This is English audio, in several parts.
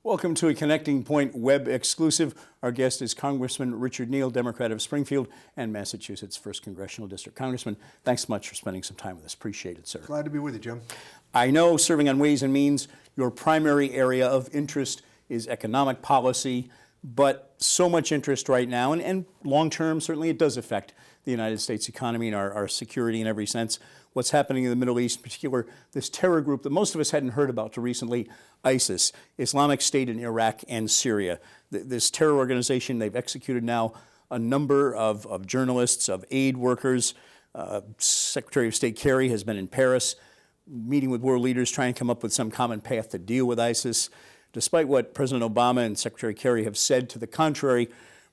Welcome to a Connecting Point web exclusive. Our guest is Congressman Richard Neal, Democrat of Springfield and Massachusetts' 1st Congressional District. Congressman, thanks so much for spending some time with us. Appreciate it, sir. Glad to be with you, Jim. I know, serving on Ways and Means, your primary area of interest is economic policy, but so much interest right now, and long-term, certainly it does affect the United States economy and our security in every sense. What's happening in the Middle East, in particular, this terror group that most of us hadn't heard about till recently, ISIS, Islamic State in Iraq and Syria. This terror organization, they've executed now a number of journalists, of aid workers. Secretary of State Kerry has been in Paris, meeting with world leaders, trying to come up with some common path to deal with ISIS. Despite what President Obama and Secretary Kerry have said to the contrary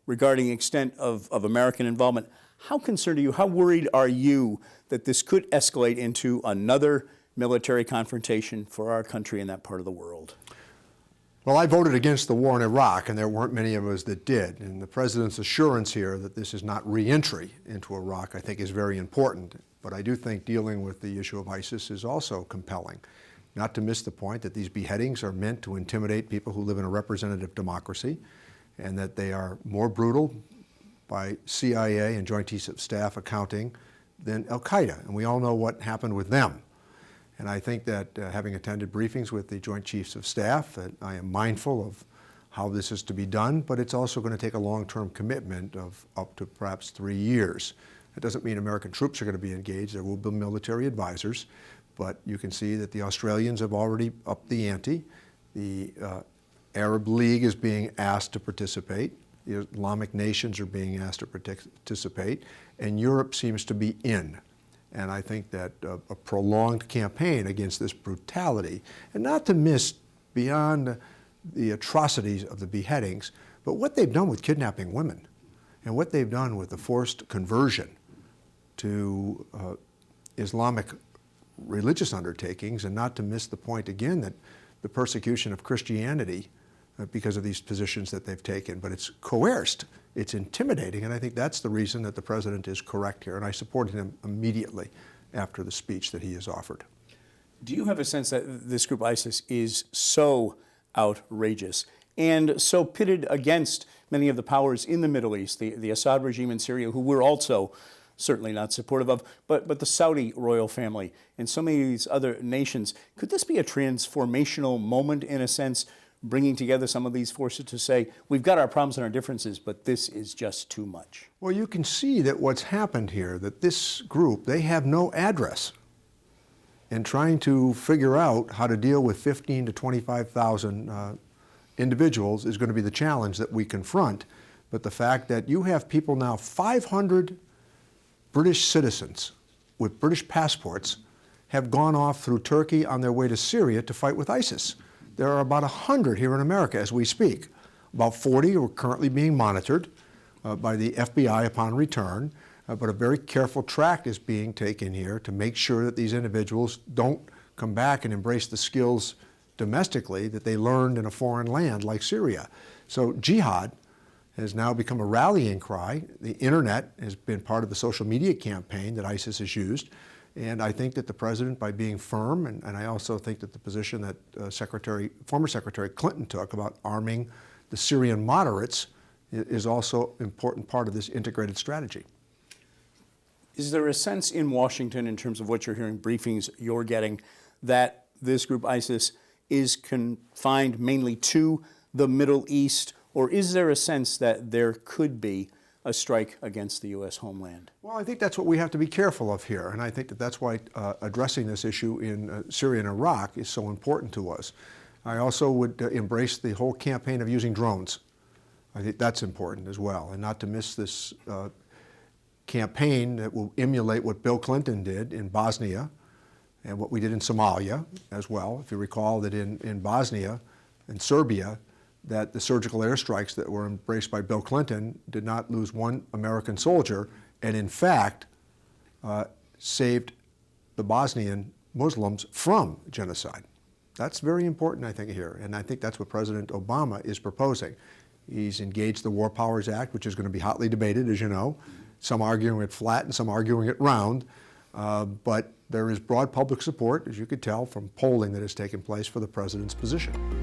regarding the extent of American involvement, how concerned are you, how worried are you that this could escalate into another military confrontation for our country in that part of the world? Well, I voted against the war in Iraq, and there weren't many of us that did. And the president's assurance here that this is not re-entry into Iraq, I think, is very important. But I do think dealing with the issue of ISIS is also compelling. Not to miss the point that these beheadings are meant to intimidate people who live in a representative democracy, and that they are more brutal by CIA and Joint Chiefs of Staff accounting than Al-Qaeda. And we all know what happened with them. And I think that having attended briefings with the Joint Chiefs of Staff, that I am mindful of how this is to be done, but it's also going to take a long-term commitment of up to perhaps 3 years. That doesn't mean American troops are going to be engaged. There will be military advisors, but you can see that the Australians have already upped the ante. The Arab League is being asked to participate. The Islamic nations are being asked to participate, and Europe seems to be in. And I think that a prolonged campaign against this brutality, and not to miss beyond the atrocities of the beheadings, but what they've done with kidnapping women, and what they've done with the forced conversion to Islamic religious undertakings, and not to miss the point again that the persecution of Christianity because of these positions that they've taken. But it's coerced, it's intimidating, and I think that's the reason that the president is correct here, and I supported him immediately after the speech that he has offered. Do you have a sense that this group ISIS is so outrageous and so pitted against many of the powers in the Middle East, the Assad regime in Syria, who we're also certainly not supportive of, but the Saudi royal family and so many of these other nations? Could this be a transformational moment, in a sense, bringing together some of these forces to say, we've got our problems and our differences, but this is just too much? Well, you can see that what's happened here, that this group, they have no address. And trying to figure out how to deal with 15 to 25,000 individuals is going to be the challenge that we confront. But the fact that you have people now, 500 British citizens with British passports have gone off through Turkey on their way to Syria to fight with ISIS. There are about 100 here in America as we speak. About 40 are currently being monitored by the FBI upon return, but a very careful track is being taken here to make sure that these individuals don't come back and embrace the skills domestically that they learned in a foreign land like Syria. So jihad has now become a rallying cry. The internet has been part of the social media campaign that ISIS has used. And I think that the president, by being firm, and I also think that the position that former Secretary Clinton took about arming the Syrian moderates is also an important part of this integrated strategy. Is there a sense in Washington, in terms of what you're hearing, briefings you're getting, that this group ISIS is confined mainly to the Middle East, or is there a sense that there could be a strike against the U.S. homeland? Well, I think that's what we have to be careful of here, and I think that that's why addressing this issue in Syria and Iraq is so important to us. I also would embrace the whole campaign of using drones. I think that's important as well, and not to miss this campaign that will emulate what Bill Clinton did in Bosnia and what we did in Somalia as well. If you recall that in Bosnia and Serbia, that the surgical airstrikes that were embraced by Bill Clinton did not lose one American soldier, and in fact saved the Bosnian Muslims from genocide. That's very important, I think, here, and I think that's what President Obama is proposing. He's engaged the War Powers Act, which is going to be hotly debated, as you know, some arguing it flat and some arguing it round, but there is broad public support, as you could tell from polling that has taken place, for the president's position.